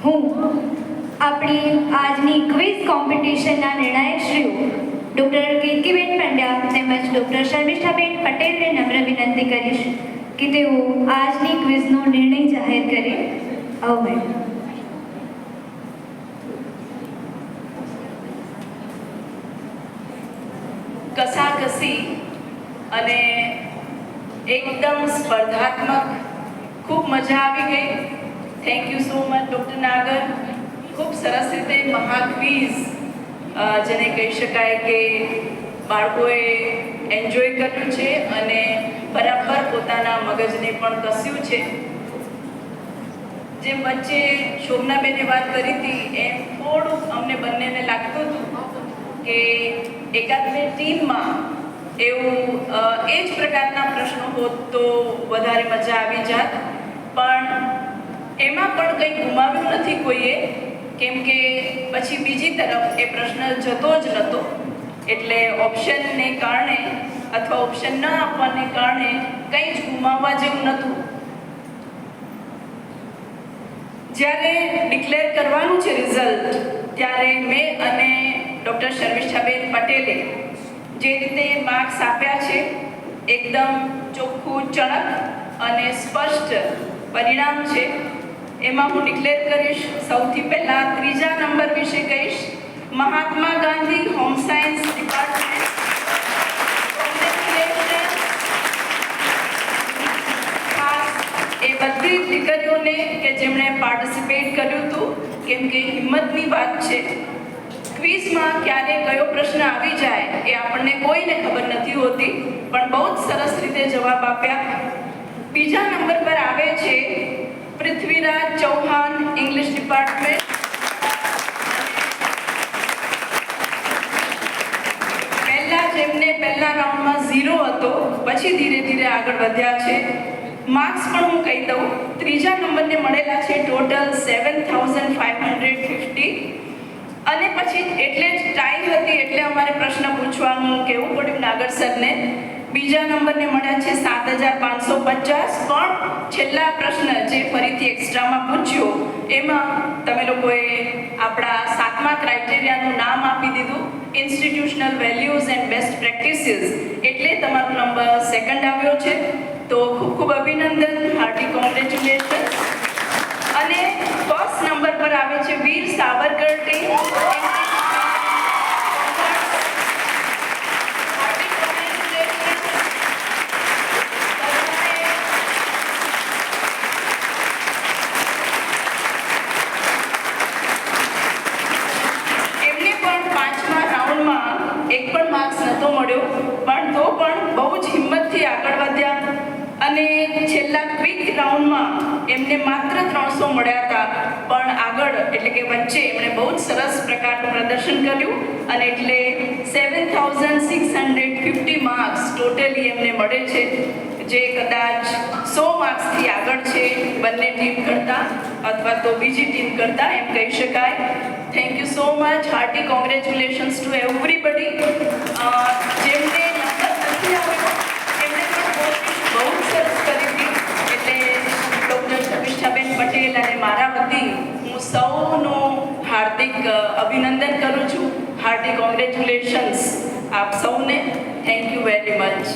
હું આપણી આજની ક્વિઝ કોમ્પિટિશનના નિર્ણાયકશ્રીઓ ડૉક્ટર કીર્તિબેન પંડ્યા તેમજ ડૉક્ટર શર્મિષ્ઠાબેન પટેલને નમ્ર વિનંતી કરીશ કે તેઓ આજની ક્વિઝનો નિર્ણય જાહેર કરે. આવો મેડમ. કસાકસી અને એકદમ સ્પર્ધાત્મક ખૂબ મજા આવી ગઈ. Thank you so much doctor Nagar. ખૂબ સરસ રીતે મહાક્વિઝ જેને કહી શકાય કે બાળકોએ એન્જોય કર્યું છે અને બરાબર પોતાના મગજને પણ કસ્યું છે. જેમ વચ્ચે શોભનાબેને વાત કરી હતી એમ થોડુંક અમને બંનેને લાગતું હતું કે એકાદ બે ટીમમાં એવું એ જ પ્રકારના પ્રશ્નો હોત તો વધારે મજા આવી જાત. પણ એમાં પણ કંઈ ગુમાવ્યું નથી કોઈએ, કેમ કે પછી બીજી તરફ એ પ્રશ્ન જતો જ નહોતો. એટલે ઓપ્શનને કારણે અથવા ઓપ્શન ન આપવાને કારણે કંઈ જ ગુમાવવા જેવું નહોતું. જ્યારે ડિક્લેર કરવાનું છે રિઝલ્ટ, ત્યારે મેં અને ડૉક્ટર શર્મિષ્ઠાબેન પટેલે જે રીતે માર્ક્સ આપ્યા છે એકદમ ચોખ્ખું, ચણક અને સ્પષ્ટ પરિણામ છે. એમાં હું ડિક્લેર કરીશ. સૌથી પહેલાં ત્રીજા નંબર વિશે કહીશ. Mahatma Gandhi home science department. ખાસ એ બધી દીકરીઓને કે જેમણે પાર્ટિસિપેટ કર્યું હતું, કેમ કે હિંમતની વાત છે. ક્વિઝમાં ક્યારે કયો પ્રશ્ન આવી જાય એ આપણને કોઈને ખબર નથી હોતી, પણ બહુ જ સરસ રીતે જવાબ આપ્યા. બીજા નંબર પર આવે છે પૃથ્વીરાજ ચૌહાણ, ઇંગ્લિશ ડિપાર્ટમેન્ટ. જેમને પહેલા રાઉન્ડમાં 0 હતો, પછી ધીરે ધીરે આગળ વધ્યા છે. માર્ક્સ પણ હું કહી દઉં. ત્રીજા નંબરને મળેલા છે ટોટલ 7550. અને પછી એટલે જ ટાઈ હતી એટલે અમારે પ્રશ્ન પૂછવાનું કહેવું પડ્યું નાગર સરને. બીજા નંબરને મળ્યા છે 7550. પણ છેલ્લા પ્રશ્ન જે ફરીથી એક્સ્ટ્રામાં પૂછ્યો એમાં તમે લોકોએ આપણા 7મા ક્રાઇટેરિયાનું નામ આપી દીધું, institutional values and best practices. એટલે તમારો નંબર 2nd આવ્યો છે. તો ખૂબ ખૂબ અભિનંદન, હાર્ટી કોંગ્રેચ્યુલેશન. અને ફર્સ્ટ નંબર પર આવે છે વીર સાવરકર ટીમ. એક પણ માર્ક્સ નહોતો મળ્યો, પણ તો પણ બહુ જ હિંમતથી આગળ વધ્યા. અને છેલ્લા ક્વિક રાઉન્ડમાં એમને માત્ર 300 મળ્યા હતા, પણ આગળ એટલે કે વચ્ચે એમણે બહુ જ સરસ પ્રકારનું પ્રદર્શન કર્યું અને એટલે 7650 માર્ક્સ ટોટલી એમને મળે છે, જે કદાચ 100 માર્ક્સથી આગળ છે બંને ટીમ કરતાં અથવા તો બીજી ટીમ કરતાં એમ કહી શકાય. Thank you so much. Hearty congratulations two everybody. જેમને નંબર નથી આવ્યો એમણે પણ બહુ સરસ કરી હતી. એટલે ડૉક્ટર શર્મિષ્ઠાબેન પટેલ અને મારા વતી હું સૌનું હાર્દિક અભિનંદન કરું છું. હાર્ટી કોંગ્રેચ્યુલેશન્સ આપ સૌને. Thank you very much.